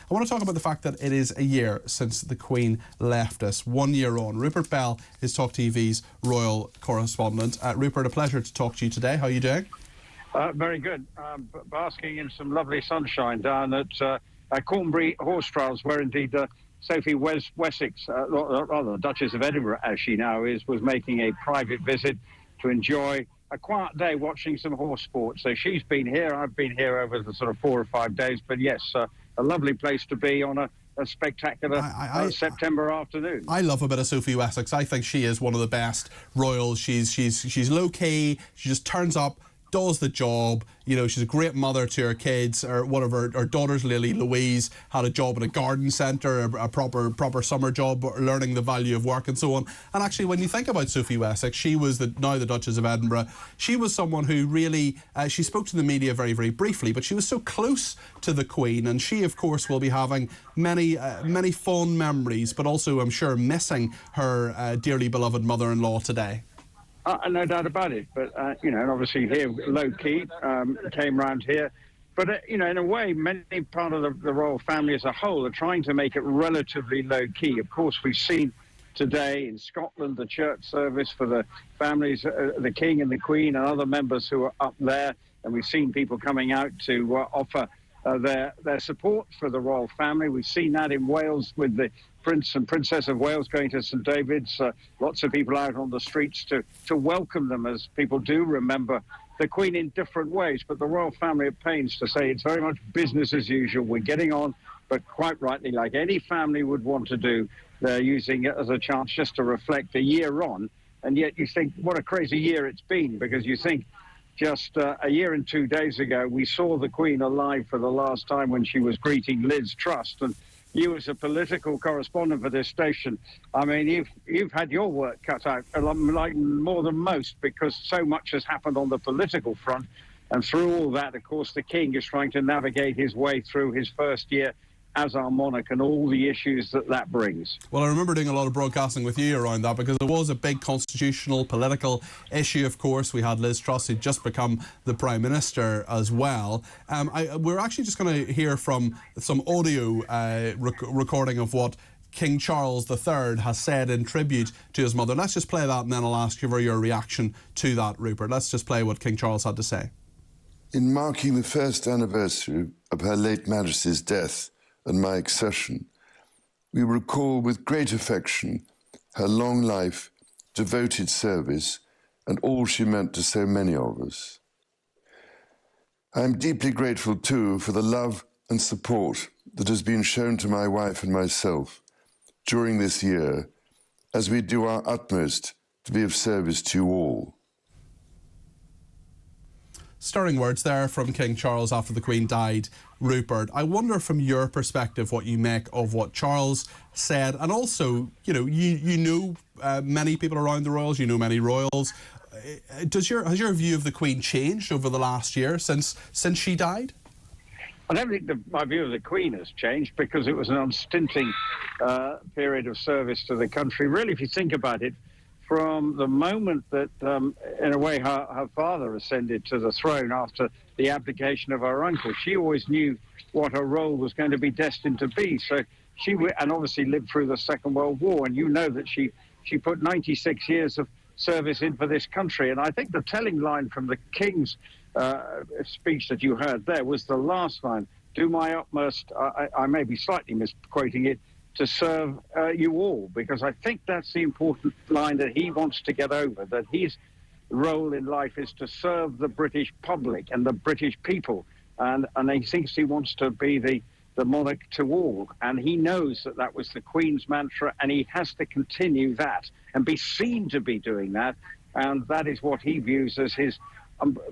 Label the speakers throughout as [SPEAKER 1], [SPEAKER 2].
[SPEAKER 1] I want to talk about the fact that it is a year since the Queen left us. 1 year on. Rupert Bell is TalkTV's royal correspondent. Rupert, a pleasure to talk to you today. How are you doing?
[SPEAKER 2] Very good. Basking in some lovely sunshine down at Cornbury Horse Trials, where indeed Sophie Wessex, rather the Duchess of Edinburgh as she now is, was making a private visit to enjoy a quiet day watching some horse sport. So she's been here. I've been here over the sort of 4 or 5 days. But yes, a lovely place to be on a spectacular September afternoon.
[SPEAKER 1] I love a bit of Sophie Wessex. I think she is one of the best royals. She's low key. She just turns up, does the job. You know, she's a great mother to her kids. Or one of her daughters, Lily Louise, had a job at a garden centre, a proper summer job, learning the value of work and so on. And actually, when you think about Sophie Wessex, she was now the Duchess of Edinburgh. She was someone who really, she spoke to the media very, very briefly, but she was so close to the Queen, and she, of course, will be having many fond memories, but also, I'm sure, missing her dearly beloved mother-in-law today.
[SPEAKER 2] No doubt about it. But, you know, and obviously here, low-key, came round here. But, you know, in a way, many part of the royal family as a whole are trying to make it relatively low-key. Of course, we've seen today in Scotland the church service for the families, the King and the Queen and other members who are up there. And we've seen people coming out to offer their support for the royal family. We've seen that in Wales with the Prince and Princess of Wales going to St David's. Lots of people out on the streets to welcome them, as people do remember the Queen in different ways. But the royal family are pains to say it's very much business as usual. We're getting on, but quite rightly, like any family would want to do, they're using it as a chance just to reflect a year on. And yet you think, what a crazy year it's been, because you think, just a year and 2 days ago, we saw the Queen alive for the last time when she was greeting Liz Truss. And you, as a political correspondent for this station, I mean, you've had your work cut out, like more than most, because so much has happened on the political front. And through all that, of course, the King is trying to navigate his way through his first year as our monarch and all the issues that brings.
[SPEAKER 1] Well, I remember doing a lot of broadcasting with you around that, because it was a big constitutional, political issue, of course. We had Liz Truss, who'd just become the Prime Minister as well. We're actually just going to hear from some audio recording of what King Charles III has said in tribute to his mother. Let's just play that, and then I'll ask you for your reaction to that, Rupert. Let's just play what King Charles had to say.
[SPEAKER 3] In marking the first anniversary of Her late Majesty's death and my accession, we recall with great affection her long life, devoted service, and all she meant to so many of us. I am deeply grateful, too, for the love and support that has been shown to my wife and myself during this year, as we do our utmost to be of service to you all.
[SPEAKER 1] Stirring words there from King Charles after the Queen died, Rupert. I wonder, from your perspective, what you make of what Charles said, and also, you know, you know many people around the royals, you know many royals. Has your view of the Queen changed over the last year since she died?
[SPEAKER 2] I don't think my view of the Queen has changed, because it was an unstinting period of service to the country. Really, if you think about it, from the moment that, in a way, her father ascended to the throne after the abdication of her uncle, she always knew what her role was going to be destined to be. So and obviously lived through the Second World War, and you know that she put 96 years of service in for this country. And I think the telling line from the King's speech that you heard there was the last line: "Do my utmost," I may be slightly misquoting it, "to serve you all," because I think that's the important line that he wants to get over, that his role in life is to serve the British public and the British people. And he thinks he wants to be the monarch to all. And he knows that that was the Queen's mantra, and he has to continue that and be seen to be doing that. And that is what he views as his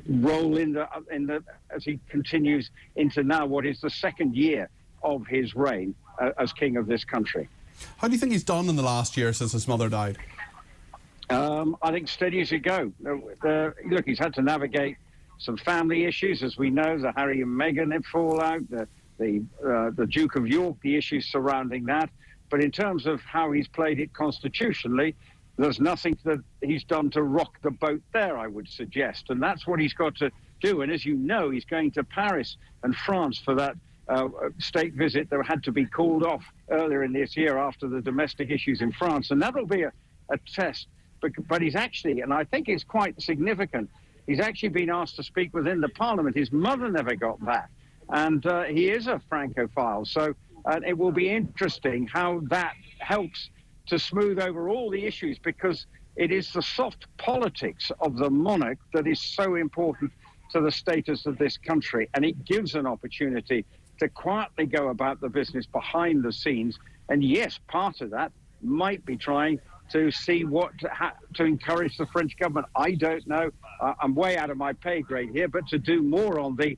[SPEAKER 2] role as he continues into now what is the second year of his reign as king of this country.
[SPEAKER 1] How do you think he's done in the last year since his mother died?
[SPEAKER 2] I think steady as you go. Look, he's had to navigate some family issues, as we know, the Harry and Meghan fallout, the Duke of York, the issues surrounding that. But in terms of how he's played it constitutionally, there's nothing that he's done to rock the boat there, I would suggest. And that's what he's got to do. And as you know, he's going to Paris and France for that state visit that had to be called off earlier in this year after the domestic issues in France. And that'll be a test. But he's actually, and I think it's quite significant, he's actually been asked to speak within the Parliament. His mother never got that. And he is a Francophile. So it will be interesting how that helps to smooth over all the issues, because it is the soft politics of the monarch that is so important to the status of this country. And it gives an opportunity to quietly go about the business behind the scenes. And yes, part of that might be trying to see to encourage the French government. I don't know. I'm way out of my pay grade here, but to do more on the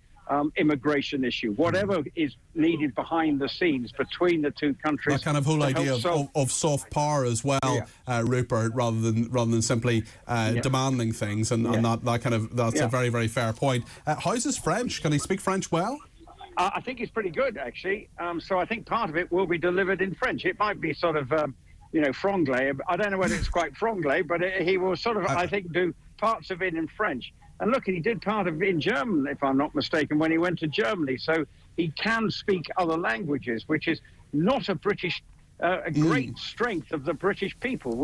[SPEAKER 2] immigration issue, whatever is needed behind the scenes between the two countries.
[SPEAKER 1] That kind of whole idea of soft power as well, Rupert, rather than simply demanding things, and that's a very, very fair point. How's his French? Can he speak French well?
[SPEAKER 2] I think it's pretty good, actually. So I think part of it will be delivered in French. It might be sort of, franglais. I don't know whether it's quite franglais, but he will sort of, I think, do parts of it in French. And look, he did part of it in German, if I'm not mistaken, when he went to Germany. So he can speak other languages, which is not a great strength of the British people.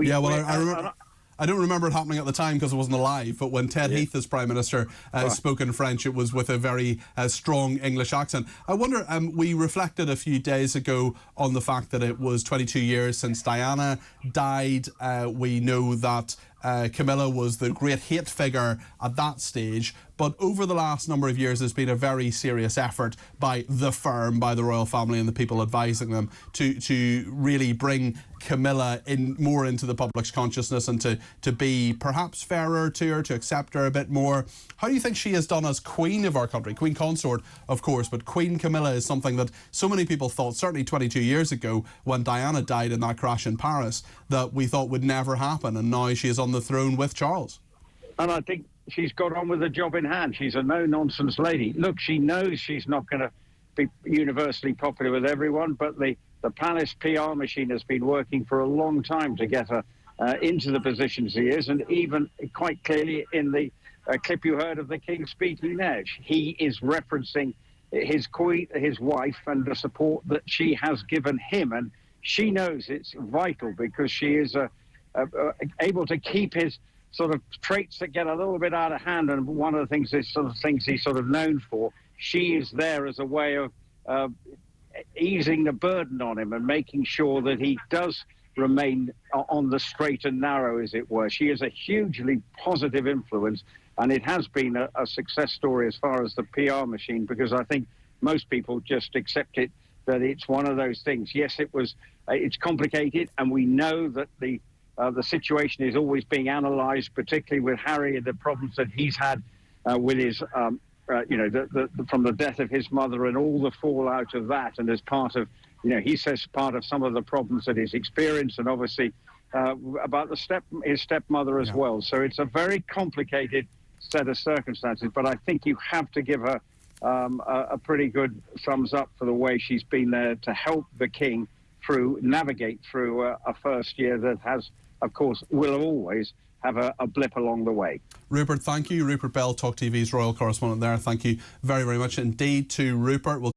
[SPEAKER 1] I don't remember it happening at the time because I wasn't alive, but when Ted Heath, as Prime Minister, spoke in French, it was with a very strong English accent. I wonder, we reflected a few days ago on the fact that it was 22 years since Diana died. We know that Camilla was the great hate figure at that stage, but over the last number of years there's been a very serious effort by the firm, by the royal family and the people advising them to really bring Camilla more into the public's consciousness and to be perhaps fairer to her, to accept her a bit more. How do you think she has done as Queen of our country? Queen Consort, of course, but Queen Camilla is something that so many people thought, certainly 22 years ago when Diana died in that crash in Paris, that we thought would never happen, and now she is on the throne with Charles.
[SPEAKER 2] And I think she's got on with the job in hand. She's a no-nonsense lady. Look, she knows she's not going to be universally popular with everyone, but the palace PR machine has been working for a long time to get her into the position she is, and even quite clearly in the clip you heard of the King speaking there, he is referencing his queen, his wife, and the support that she has given him, and she knows it's vital because she is able to keep his sort of traits that get a little bit out of hand, and one of the things he's sort of known for, she is there as a way of easing the burden on him and making sure that he does remain on the straight and narrow, as it were. She is a hugely positive influence, and it has been a success story as far as the PR machine, because I think most people just accept it, that it's one of those things. Yes, it's complicated, and we know that the situation is always being analysed, particularly with Harry and the problems that he's had with his, from the death of his mother and all the fallout of that. And as part of, he says part of some of the problems that he's experienced, and obviously about his stepmother as well. So it's a very complicated set of circumstances. But I think you have to give her a pretty good thumbs up for the way she's been there to help the king navigate through a first year that has, of course, will always have a blip along the way. Rupert, thank you. Rupert Bell, TalkTV's royal correspondent there. Thank you very, very much indeed to Rupert. We'll